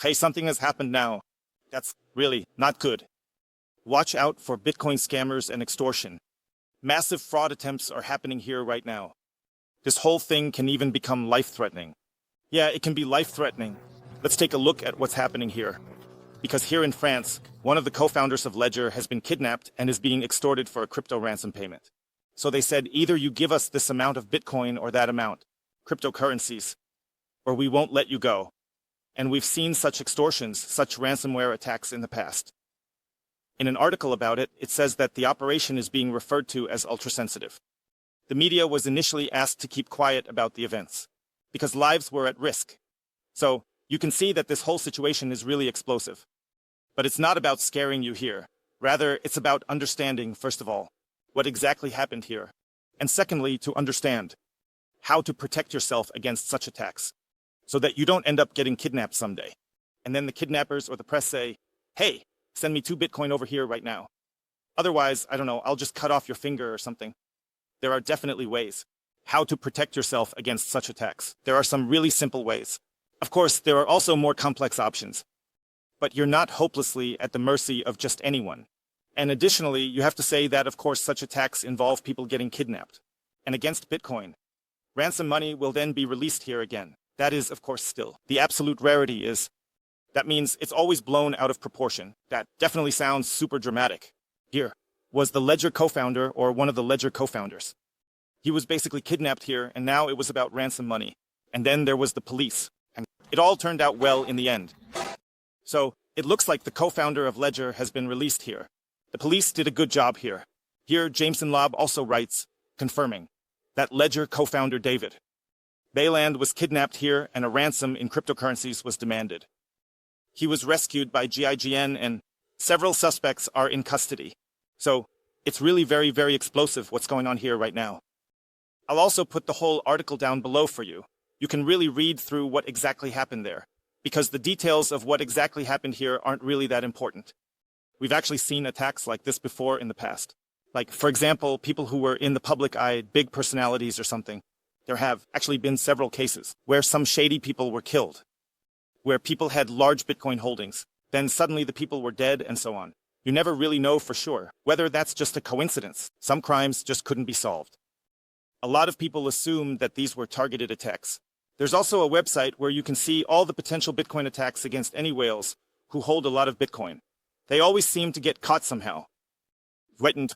Hey, something has happened now. That's really not good. Watch out for Bitcoin scammers and extortion. Massive fraud attempts are happening here right now. This whole thing can even become life-threatening. Yeah, it can be life-threatening. Let's take a look at what's happening here. Because here in France, one of the co-founders of Ledger has been kidnapped and is being extorted for a crypto ransom payment. So they said, either you give us this amount of Bitcoin or that amount, cryptocurrencies, or we won't let you go. And we've seen such extortions, such ransomware attacks in the past. In an article about it, it says that the operation is being referred to as ultra-sensitive. The media was initially asked to keep quiet about the events, because lives were at risk. So, you can see that this whole situation is really explosive. But it's not about scaring you here. Rather, it's about understanding, first of all, what exactly happened here. And secondly, to understand how to protect yourself against such attacks, so that you don't end up getting kidnapped someday. And then the kidnappers or the press say, hey, send me 2 Bitcoin over here right now. Otherwise, I don't know, I'll just cut off your finger or something. There are definitely ways how to protect yourself against such attacks. There are some really simple ways. Of course, there are also more complex options. But you're not hopelessly at the mercy of just anyone. And additionally, you have to say that, of course, such attacks involve people getting kidnapped. And against Bitcoin, ransom money will then be released here again. That is, of course, still the absolute rarity is. That means it's always blown out of proportion. That definitely sounds super dramatic. Here was the Ledger co-founder or one of the Ledger co-founders. He was basically kidnapped here, and now it was about ransom money. And then there was the police. And it all turned out well in the end. So, it looks like the co-founder of Ledger has been released here. The police did a good job here. Here, Jameson Lobb also writes, confirming, that Ledger co-founder David Bayland was kidnapped here and a ransom in cryptocurrencies was demanded. He was rescued by GIGN and several suspects are in custody. So, it's really very, very explosive what's going on here right now. I'll also put the whole article down below for you. You can really read through what exactly happened there, because the details of what exactly happened here aren't really that important. We've actually seen attacks like this before in the past. Like, for example, people who were in the public eye, big personalities or something. There have actually been several cases where some shady people were killed, where people had large Bitcoin holdings, then suddenly the people were dead and so on. You never really know for sure whether that's just a coincidence. Some crimes just couldn't be solved. A lot of people assume that these were targeted attacks. There's also a website where you can see all the potential Bitcoin attacks against any whales who hold a lot of Bitcoin. They always seem to get caught somehow. Threatened.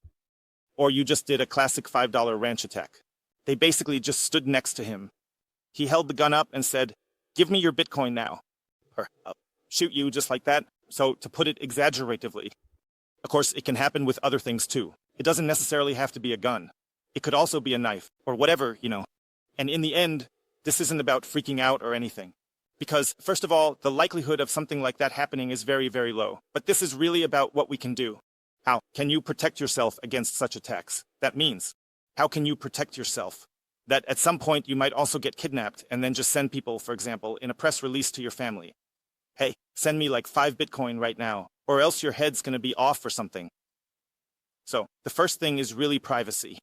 Or you just did a classic $5 ranch attack. They basically just stood next to him. He held the gun up and said, give me your Bitcoin now. Or, I'll shoot you just like that. So, to put it exaggeratively. Of course, it can happen with other things too. It doesn't necessarily have to be a gun. It could also be a knife, or whatever, you know. And in the end, this isn't about freaking out or anything. Because, first of all, the likelihood of something like that happening is very, very low. But this is really about what we can do. How can you protect yourself against such attacks? That means, how can you protect yourself? That at some point you might also get kidnapped and then just send people, for example, in a press release to your family. Hey, send me like 5 Bitcoin right now, or else your head's gonna be off or something. So, the first thing is really privacy.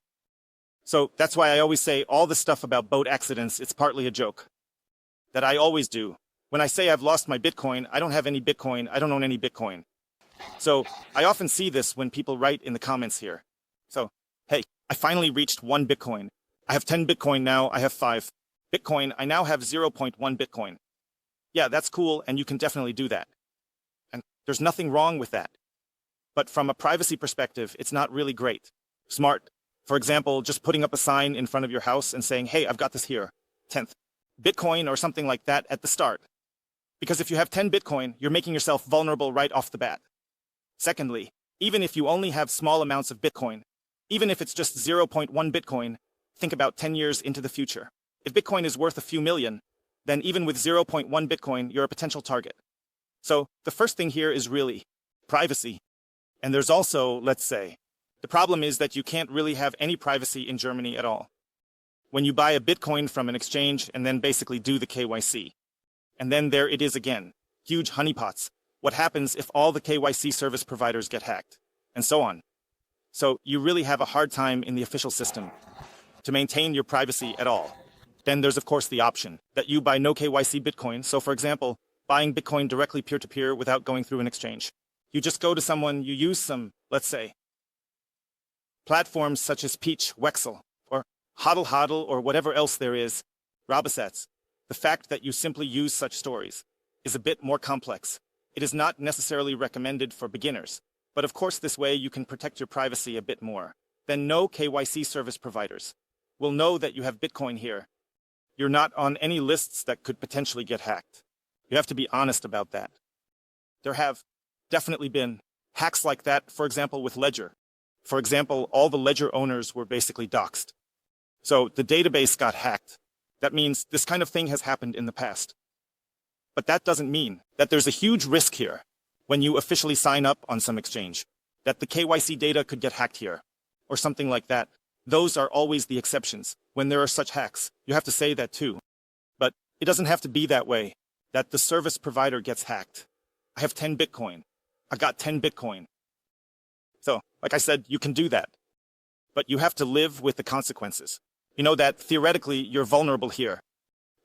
So, that's why I always say all the stuff about boat accidents, it's partly a joke. That I always do. When I say I've lost my Bitcoin, I don't have any Bitcoin, I don't own any Bitcoin. So, I often see this when people write in the comments here. So, hey, I finally reached 1 Bitcoin. I have 10 Bitcoin now, I have 5 Bitcoin, I now have 0.1 Bitcoin. Yeah, that's cool, and you can definitely do that. And there's nothing wrong with that. But from a privacy perspective, it's not really great. Smart. For example, just putting up a sign in front of your house and saying, hey, I've got this here, 10th Bitcoin or something like that at the start. Because if you have 10 Bitcoin, you're making yourself vulnerable right off the bat. Secondly, even if you only have small amounts of Bitcoin, even if it's just 0.1 Bitcoin, think about 10 years into the future. If Bitcoin is worth a few million, then even with 0.1 Bitcoin, you're a potential target. So the first thing here is really privacy. And there's also, let's say, the problem is that you can't really have any privacy in Germany at all. When you buy a Bitcoin from an exchange and then basically do the KYC. And then there it is again. Huge honeypots. What happens if all the KYC service providers get hacked? And so on. So you really have a hard time in the official system to maintain your privacy at all. Then there's of course the option that you buy no KYC Bitcoin. So for example, buying Bitcoin directly peer-to-peer without going through an exchange. You just go to someone, you use some, let's say, platforms such as Peach, Wexel, or Hodl Hodl, or whatever else there is, Robosets. The fact that you simply use such stories is a bit more complex. It is not necessarily recommended for beginners, but of course this way you can protect your privacy a bit more. Then no KYC service providers will know that you have Bitcoin here. You're not on any lists that could potentially get hacked. You have to be honest about that. There have definitely been hacks like that, for example, with Ledger. For example, all the Ledger owners were basically doxxed. So the database got hacked. That means this kind of thing has happened in the past. But that doesn't mean that there's a huge risk here when you officially sign up on some exchange, that the KYC data could get hacked here, or something like that. Those are always the exceptions. When there are such hacks, you have to say that too. But it doesn't have to be that way, that the service provider gets hacked. I have 10 Bitcoin. I got 10 Bitcoin. So, like I said, you can do that. But you have to live with the consequences. You know that theoretically you're vulnerable here.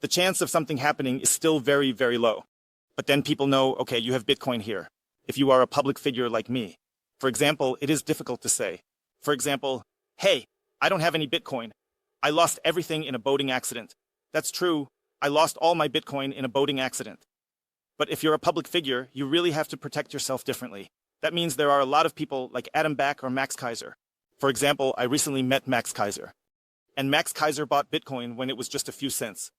The chance of something happening is still very, very low. But then people know, okay, you have Bitcoin here. If you are a public figure like me. For example, it is difficult to say. For example, hey, I don't have any Bitcoin. I lost everything in a boating accident. That's true. I lost all my Bitcoin in a boating accident. But if you're a public figure, you really have to protect yourself differently. That means there are a lot of people like Adam Back or Max Kaiser. For example, I recently met Max Kaiser. And Max Kaiser bought Bitcoin when it was just a few cents.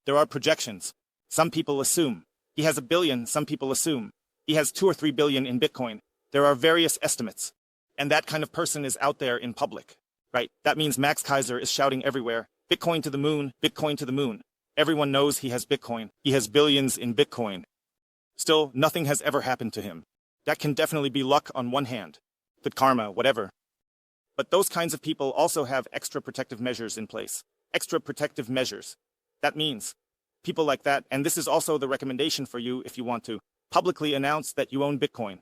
There are projections. Some people assume he has 1 billion, some people assume he has 2 or 3 billion in Bitcoin. There are various estimates. And that kind of person is out there in public, right? That means Max Kaiser is shouting everywhere, Bitcoin to the moon, Bitcoin to the moon. Everyone knows he has Bitcoin. He has billions in Bitcoin. Still, nothing has ever happened to him. That can definitely be luck on one hand. Good karma, whatever. But those kinds of people also have extra protective measures in place. Extra protective measures. That means people like that, and this is also the recommendation for you if you want to publicly announce that you own Bitcoin.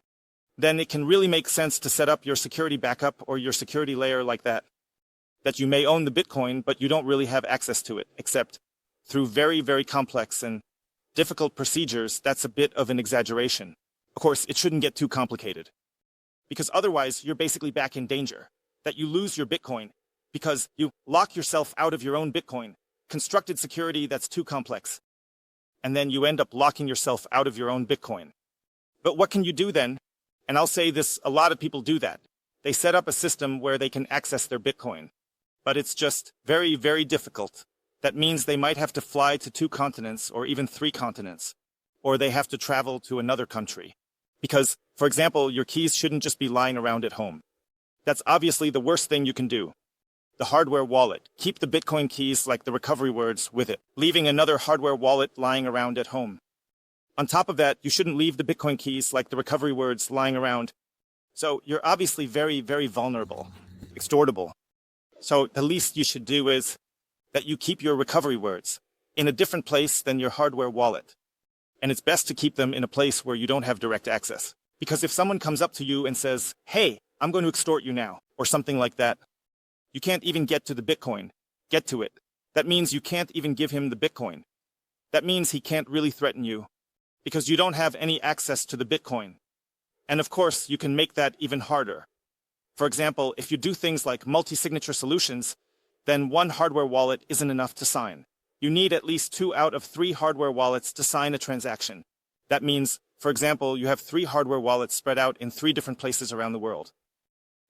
Then it can really make sense to set up your security backup or your security layer like that. That you may own the Bitcoin, but you don't really have access to it, except through very, very complex and difficult procedures. That's a bit of an exaggeration. Of course, it shouldn't get too complicated. Because otherwise, you're basically back in danger. That you lose your Bitcoin because you lock yourself out of your own Bitcoin. Constructed security that's too complex. And then you end up locking yourself out of your own Bitcoin. But what can you do then? And I'll say this, a lot of people do that. They set up a system where they can access their Bitcoin. But it's just very, very difficult. That means they might have to fly to 2 continents or even 3 continents. Or they have to travel to another country. Because, for example, your keys shouldn't just be lying around at home. That's obviously the worst thing you can do. The hardware wallet. Keep the Bitcoin keys like the recovery words with it, leaving another hardware wallet lying around at home. On top of that, you shouldn't leave the Bitcoin keys like the recovery words lying around. So you're obviously very, very vulnerable, extortable. So the least you should do is that you keep your recovery words in a different place than your hardware wallet. And it's best to keep them in a place where you don't have direct access. Because if someone comes up to you and says, hey, I'm going to extort you now, or something like that, you can't even get to the Bitcoin. Get to it. That means you can't even give him the Bitcoin. That means he can't really threaten you, because you don't have any access to the Bitcoin. And of course, you can make that even harder. For example, if you do things like multi-signature solutions, then 1 hardware wallet isn't enough to sign. You need at least 2 out of 3 hardware wallets to sign a transaction. That means, for example, you have 3 hardware wallets spread out in 3 different places around the world.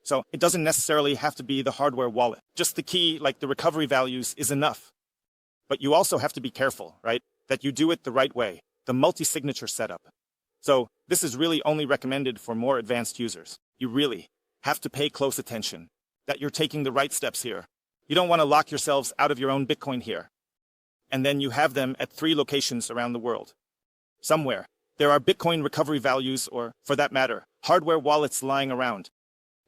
So it doesn't necessarily have to be the hardware wallet. Just the key, like the recovery values, is enough. But you also have to be careful, right? That you do it the right way, the multi-signature setup. So this is really only recommended for more advanced users. You really have to pay close attention, that you're taking the right steps here. You don't want to lock yourselves out of your own Bitcoin here. And then you have them at 3 locations around the world. Somewhere, there are Bitcoin recovery values or, for that matter, hardware wallets lying around.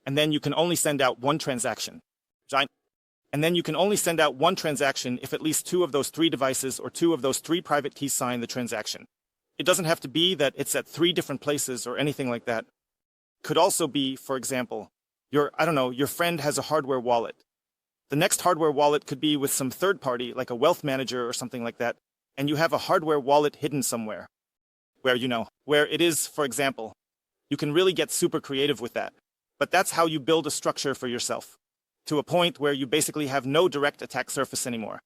And then you can only send out 1 transaction. And then you can only send out 1 transaction if at least 2 of those 3 devices or 2 of those 3 private keys sign the transaction. It doesn't have to be that it's at 3 different places or anything like that. Could also be, for example, your friend has a hardware wallet. The next hardware wallet could be with some third party, like a wealth manager or something like that, and you have a hardware wallet hidden somewhere. where it is, for example. You can really get super creative with that. But that's how you build a structure for yourself. To a point where you basically have no direct attack surface anymore.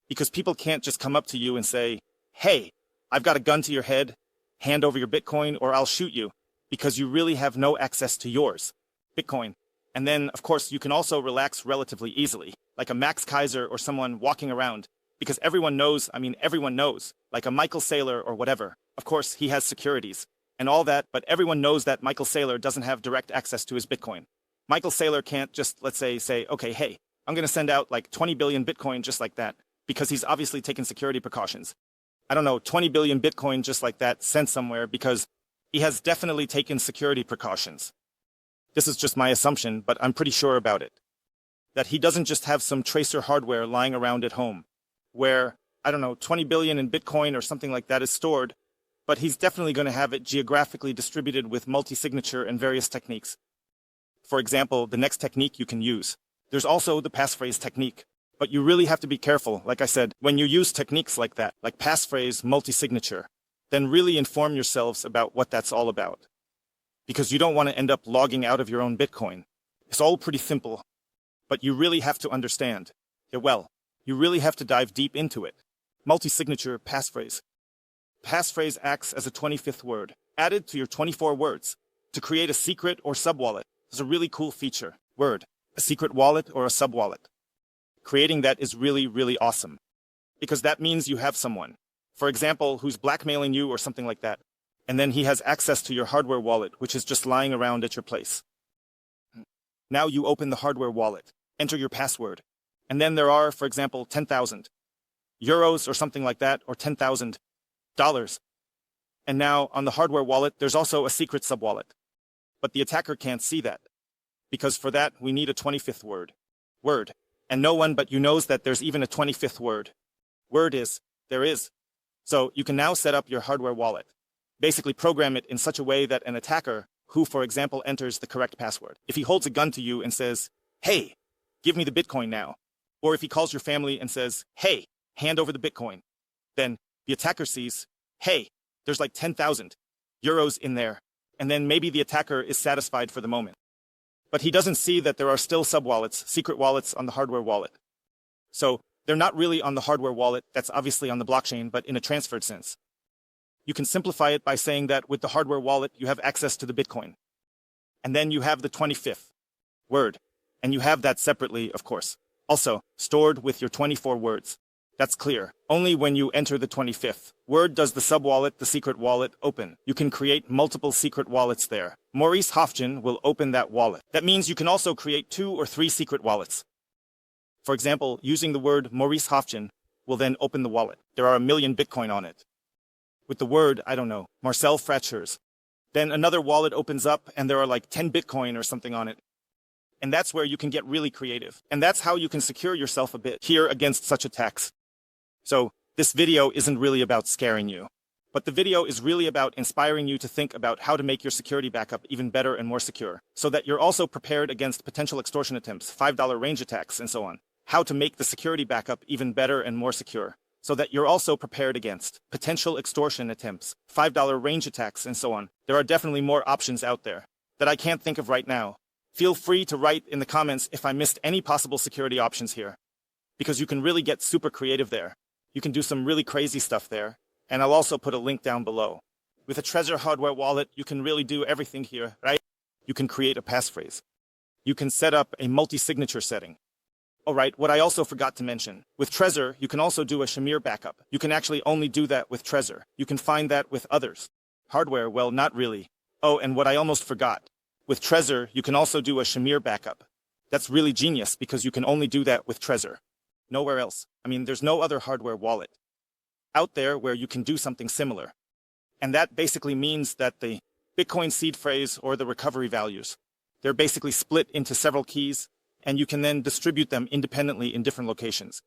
Because people can't just come up to you and say, hey, I've got a gun to your head, hand over your Bitcoin or I'll shoot you. Because you really have no access to yours, Bitcoin. And then, of course, you can also relax relatively easily, like a Max Kaiser or someone walking around. Because everyone knows, like a Michael Saylor or whatever. Of course, he has securities and all that, but everyone knows that Michael Saylor doesn't have direct access to his Bitcoin. Michael Saylor can't just, let's say, okay, hey, I'm going to send out like 20 billion Bitcoin just like that, because he's obviously taken security precautions. I don't know, 20 billion Bitcoin just like that sent somewhere because he has definitely taken security precautions. This is just my assumption, but I'm pretty sure about it. That he doesn't just have some tracer hardware lying around at home, where, I don't know, 20 billion in Bitcoin or something like that is stored, but he's definitely going to have it geographically distributed with multi-signature and various techniques. For example, the next technique you can use. There's also the passphrase technique. But you really have to be careful, like I said, when you use techniques like that, like passphrase, multi-signature, then really inform yourselves about what that's all about. Because you don't want to end up logging out of your own Bitcoin. It's all pretty simple. But you really have to understand. You really have to dive deep into it. Multi-signature passphrase. Passphrase acts as a 25th word, added to your 24 words, to create a secret or sub-wallet. It's a really cool feature. Word. A secret wallet or a sub-wallet. Creating that is really, really awesome. Because that means you have someone, for example, who's blackmailing you or something like that. And then he has access to your hardware wallet, which is just lying around at your place. Now you open the hardware wallet, enter your password. And then there are, for example, 10,000 euros or something like that, or $10,000. And now on the hardware wallet, there's also a secret sub-wallet. But the attacker can't see that. Because for that, we need a 25th word. And no one but you knows that there's even a 25th word. There is. So you can now set up your hardware wallet. Basically program it in such a way that an attacker, who for example enters the correct password, if he holds a gun to you and says, hey, give me the Bitcoin now. Or if he calls your family and says, hey, hand over the Bitcoin. Then the attacker sees, hey, there's like 10,000 euros in there. And then maybe the attacker is satisfied for the moment. But he doesn't see that there are still sub-wallets, secret wallets on the hardware wallet. So they're not really on the hardware wallet, that's obviously on the blockchain, but in a transferred sense. You can simplify it by saying that with the hardware wallet, you have access to the Bitcoin. And then you have the 25th word. And you have that separately, of course. Also, stored with your 24 words. That's clear. Only when you enter the 25th word does the sub-wallet, the secret wallet, open. You can create multiple secret wallets there. Maurice Hofgen will open that wallet. That means you can also create 2 or 3 secret wallets. For example, using the word Maurice Hofgen will then open the wallet. There are 1 million Bitcoin on it. With the word, I don't know, Marcel Frachers. Then another wallet opens up and there are like 10 Bitcoin or something on it. And that's where you can get really creative. And that's how you can secure yourself a bit here against such attacks. So this video isn't really about scaring you, but the video is really about inspiring you to think about how to make your security backup even better and more secure, so that you're also prepared against potential extortion attempts, $5 range attacks, and so on. How to make the security backup even better and more secure, so that you're also prepared against potential extortion attempts, $5 range attacks, and so on. There are definitely more options out there that I can't think of right now. Feel free to write in the comments if I missed any possible security options here, because you can really get super creative there. You can do some really crazy stuff there, and I'll also put a link down below. With a TREZOR hardware wallet, you can really do everything here, right? You can create a passphrase. You can set up a multi-signature setting. Alright, what I also forgot to mention. With TREZOR, you can also do a Shamir backup. You can actually only do that with TREZOR. You can find that with others. Hardware, well, not really. Oh, and what I almost forgot. With TREZOR, you can also do a Shamir backup. That's really genius because you can only do that with TREZOR. Nowhere else. I mean, there's no other hardware wallet out there where you can do something similar. And that basically means that the Bitcoin seed phrase or the recovery values, they're basically split into several keys, and you can then distribute them independently in different locations.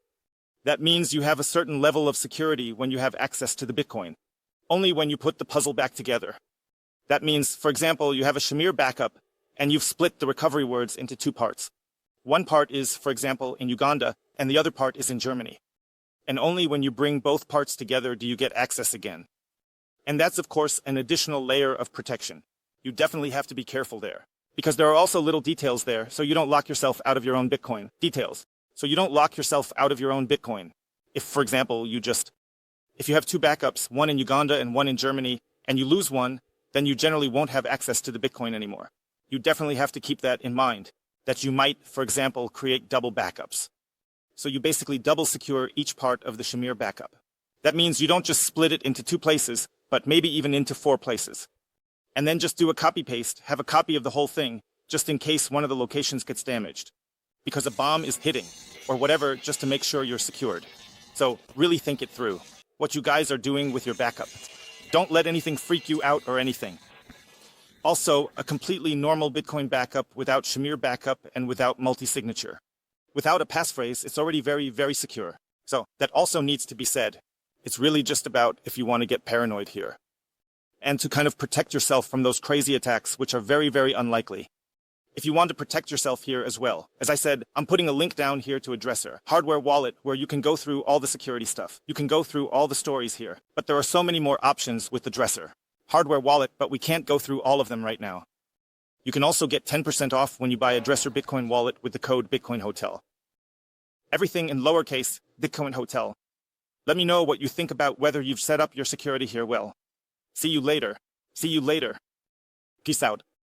That means you have a certain level of security when you have access to the Bitcoin, only when you put the puzzle back together. That means, for example, you have a Shamir backup, and you've split the recovery words into 2 parts. One part is, for example, in Uganda, and the other part is in Germany. And only when you bring both parts together do you get access again. And that's, of course, an additional layer of protection. You definitely have to be careful there. Because there are also little details there, so you don't lock yourself out of your own Bitcoin. Details. So you don't lock yourself out of your own Bitcoin. If, for example, if you have two backups, one in Uganda and one in Germany, and you lose one, then you generally won't have access to the Bitcoin anymore. You definitely have to keep that in mind, that you might, for example, create double backups. So you basically double secure each part of the Shamir backup. That means you don't just split it into 2 places, but maybe even into 4 places. And then just do a copy-paste, have a copy of the whole thing, just in case one of the locations gets damaged. Because a bomb is hitting, or whatever, just to make sure you're secured. So really think it through, what you guys are doing with your backup. Don't let anything freak you out or anything. Also, a completely normal Bitcoin backup without Shamir backup and without multi-signature. Without a passphrase, it's already very, very secure. So that also needs to be said. It's really just about if you want to get paranoid here. And to kind of protect yourself from those crazy attacks, which are very, very unlikely. If you want to protect yourself here as well, as I said, I'm putting a link down here to a TREZOR hardware wallet where you can go through all the security stuff. You can go through all the stories here, but there are so many more options with the TREZOR hardware wallet, but we can't go through all of them right now. You can also get 10% off when you buy a TREZOR Bitcoin wallet with the code Bitcoin Hotel. Everything in lowercase, Bitcoin Hotel. Let me know what you think about whether you've set up your security here well. See you later. See you later. Peace out.